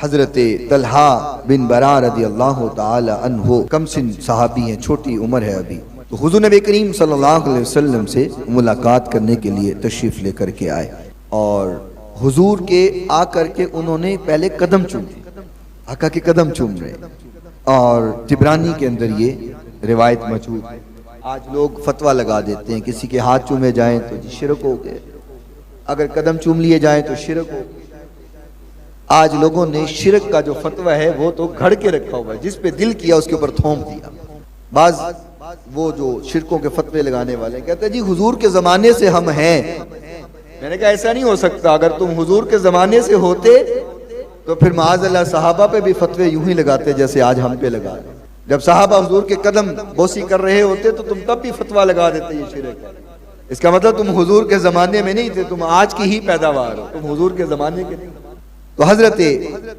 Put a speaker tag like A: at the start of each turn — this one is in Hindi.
A: हजरत तलहा बिन बरा रदी अल्लाह ताला अन्हो कमसिन सहाबी हैं, छोटी उम्र है अभी। तो हुजूर नबी करीम सल्लल्लाहु अलैहि वसल्लम से मुलाकात करने के लिए तशरीफ़ लेकर के आए और हुजूर के आकर के उन्होंने पहले कदम चूमे, आका के कदम चूम रहे। और तिबरानी के अंदर ये रिवायत मौजूद है। आज लोग फतवा लगा देते हैं किसी के हाथ चूमे जाएं तो जी शिरक हो गए, अगर कदम चूम लिए जाएं तो शिरक हो। आज लोगों ने शिरक का जो फतवा है वो तो घड़ के रखा हुआ है, जिस पे दिल किया उसके ऊपर थोम दिया। बाज वो जो शिरकों के फतवे लगाने वाले कहते हैं जी हुजूर के जमाने से हम हैं। मैंने कहा ऐसा नहीं हो सकता, अगर तुम हुजूर के जमाने से होते तो फिर माअज़ल्लाह सहाबा पे भी फतवे यूं ही लगाते जैसे आज हम पे लगा रहे। जब सहाबा हुजूर के कदम बोसी कर रहे होते तो तुम तब भी फतवा लगा देते ये शिरक है। इसका मतलब तुम हुजूर के जमाने में नहीं थे, तुम आज की ही पैदावार हो, तुम हुजूर के जमाने के नहीं। तो हजरत